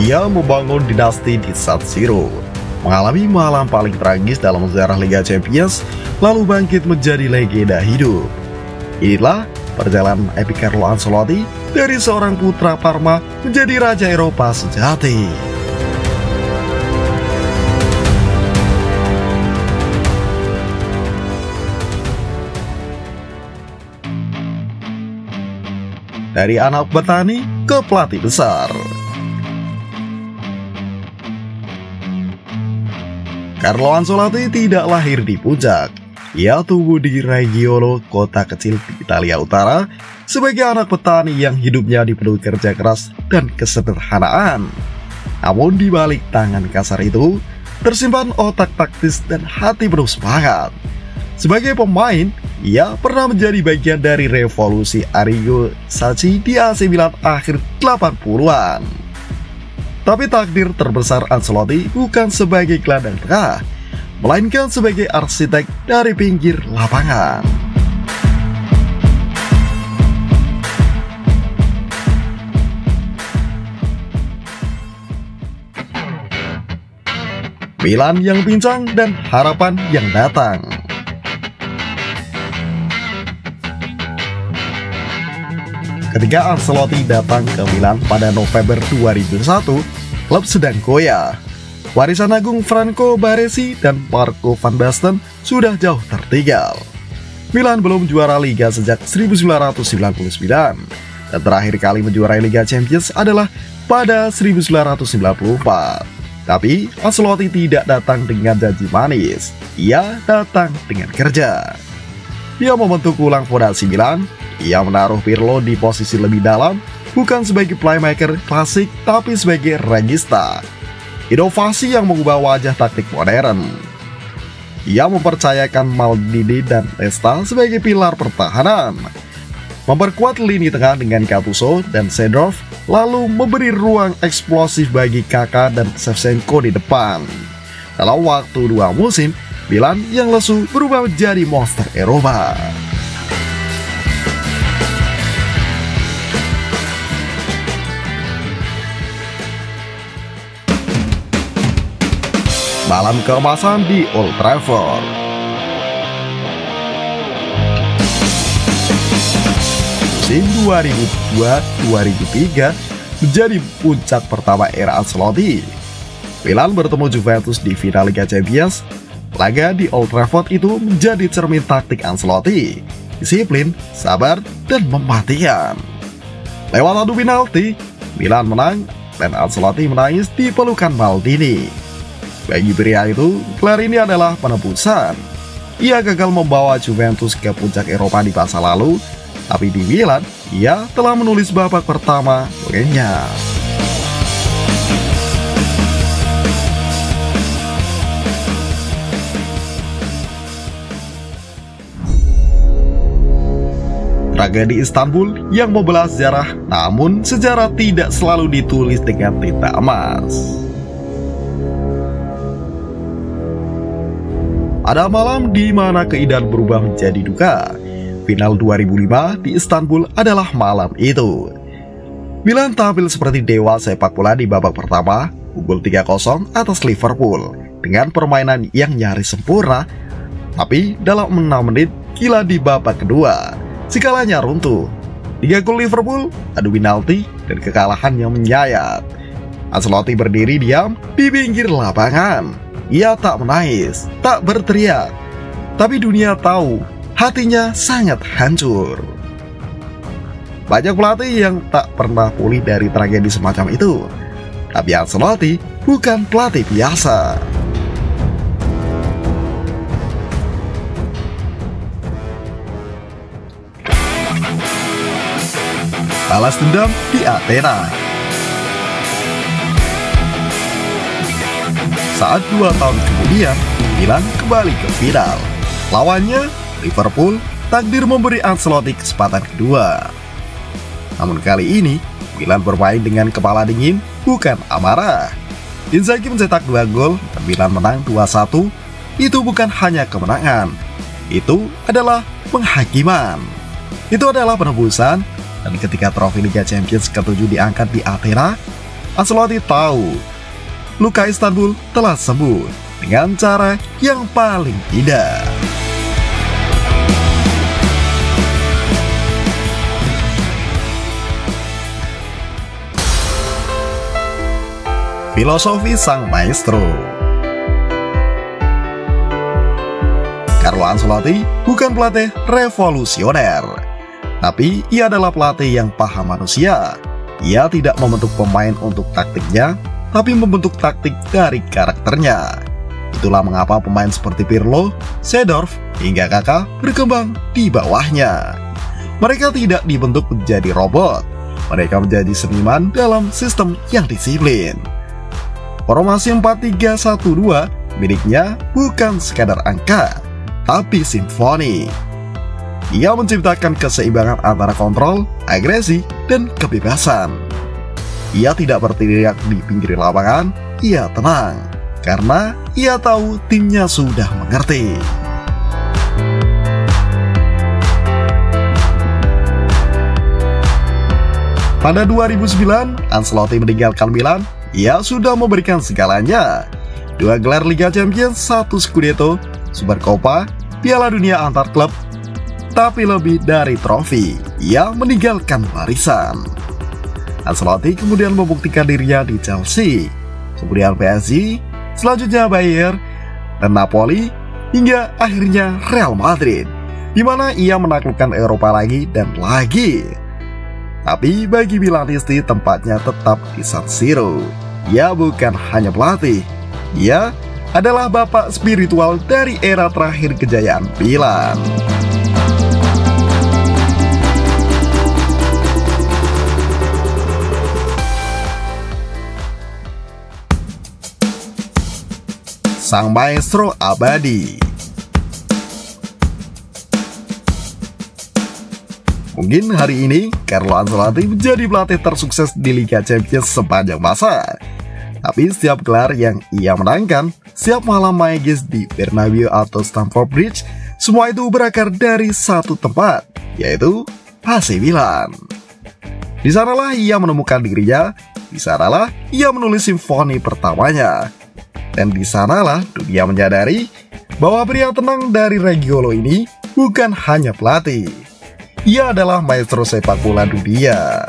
Ia membangun dinasti di San Siro, mengalami malam paling tragis dalam sejarah Liga Champions, lalu bangkit menjadi legenda hidup. Inilah perjalanan epik Carlo Ancelotti dari seorang putra Parma menjadi raja Eropa sejati. Dari anak petani ke pelatih besar. Carlo Ancelotti tidak lahir di puncak. Ia tumbuh di Reggiolo, kota kecil di Italia Utara, sebagai anak petani yang hidupnya dipenuhi kerja keras dan kesederhanaan. Namun di balik tangan kasar itu, tersimpan otak taktis dan hati penuh semangat. Sebagai pemain, ia pernah menjadi bagian dari revolusi Arrigo Sacchi di AC Milan akhir 80-an. Tapi takdir terbesar Ancelotti bukan sebagai gelandang tengah, melainkan sebagai arsitek dari pinggir lapangan. Milan yang pincang dan harapan yang datang. Ketika Ancelotti datang ke Milan pada November 2001, klub sedang goyah. Warisan agung Franco Baresi dan Marco van Basten sudah jauh tertinggal. Milan belum juara Liga sejak 1999, dan terakhir kali menjuarai Liga Champions adalah pada 1994. Tapi Ancelotti tidak datang dengan janji manis, ia datang dengan kerja. Dia membentuk ulang fondasi Milan. Ia menaruh Pirlo di posisi lebih dalam, bukan sebagai playmaker klasik, tapi sebagai regista. Inovasi yang mengubah wajah taktik modern. Ia mempercayakan Maldini dan Nesta sebagai pilar pertahanan, memperkuat lini tengah dengan Gattuso dan Seedorf, lalu memberi ruang eksplosif bagi Kakak dan Shevchenko di depan. Dalam waktu 2 musim, Milan yang lesu berubah menjadi monster Eropa. Malam keemasan di Old Trafford. Musim 2002-2003 menjadi puncak pertama era Ancelotti. Milan bertemu Juventus di final Liga Champions. Laga di Old Trafford itu menjadi cermin taktik Ancelotti, disiplin, sabar, dan mematikan. Lewat adu penalti, Milan menang dan Ancelotti menangis di pelukan Maldini. Bagi pria itu, gelar ini adalah penebusan. Ia gagal membawa Juventus ke puncak Eropa di masa lalu, tapi di Milan, ia telah menulis babak pertama untuknya. Tragedi Istanbul yang membelah sejarah, namun sejarah tidak selalu ditulis dengan tinta emas. Ada malam di mana keindahan berubah menjadi duka. Final 2005 di Istanbul adalah malam itu. Milan tampil seperti dewa sepak bola di babak pertama, unggul 3-0 atas Liverpool dengan permainan yang nyaris sempurna. Tapi dalam 6 menit, gila di babak kedua, segalanya runtuh. 3 gol Liverpool, adu penalti, dan kekalahan yang menyayat. Ancelotti berdiri diam di pinggir lapangan. Ia tak menangis, tak berteriak, tapi dunia tahu hatinya sangat hancur. Banyak pelatih yang tak pernah pulih dari tragedi semacam itu, tapi Ancelotti bukan pelatih biasa. Balas dendam di Athena. Saat 2 tahun kemudian, Milan kembali ke final. Lawannya, Liverpool, takdir memberi Ancelotti kesempatan kedua. Namun kali ini, Milan bermain dengan kepala dingin, bukan amarah. Inzaghi mencetak 2 gol dan Milan menang 2-1. Itu bukan hanya kemenangan, itu adalah penghakiman. Itu adalah penebusan, dan ketika trofi Liga Champions ke-7 diangkat di Athena, Ancelotti tahu luka Istanbul telah sembuh dengan cara yang paling tidak. Filosofi sang maestro. Carlo Ancelotti bukan pelatih revolusioner, tapi ia adalah pelatih yang paham manusia. Ia tidak membentuk pemain untuk taktiknya, tapi membentuk taktik dari karakternya. Itulah mengapa pemain seperti Pirlo, Seedorf, hingga Kakak berkembang di bawahnya. Mereka tidak dibentuk menjadi robot, mereka menjadi seniman dalam sistem yang disiplin. Formasi 4-3-1-2 miliknya bukan sekadar angka, tapi simfoni. Ia menciptakan keseimbangan antara kontrol, agresi, dan kebebasan. Ia tidak berteriak di pinggir lapangan, ia tenang, karena ia tahu timnya sudah mengerti. Pada 2009, Ancelotti meninggalkan Milan. Ia sudah memberikan segalanya: 2 gelar Liga Champions, 1 Scudetto, Supercoppa, Piala Dunia antar klub. Tapi lebih dari trofi, ia meninggalkan warisan. Ancelotti kemudian membuktikan dirinya di Chelsea, kemudian PSG, selanjutnya Bayern, dan Napoli, hingga akhirnya Real Madrid, di mana ia menaklukkan Eropa lagi dan lagi. Tapi bagi Milanisti tempatnya tetap di San Siro. Ia bukan hanya pelatih, ia adalah bapak spiritual dari era terakhir kejayaan Milan. Sang maestro abadi. Mungkin hari ini Carlo Ancelotti menjadi pelatih tersukses di Liga Champions sepanjang masa. Tapi setiap gelar yang ia menangkan, setiap malam magis di Bernabeu atau Stamford Bridge, semua itu berakar dari satu tempat, yaitu AC Milan. Di sanalah ia menemukan dirinya, di sanalah ia menulis simfoni pertamanya. Dan di sanalah dunia menyadari bahwa pria tenang dari Reggiolo ini bukan hanya pelatih. Ia adalah maestro sepak bola dunia.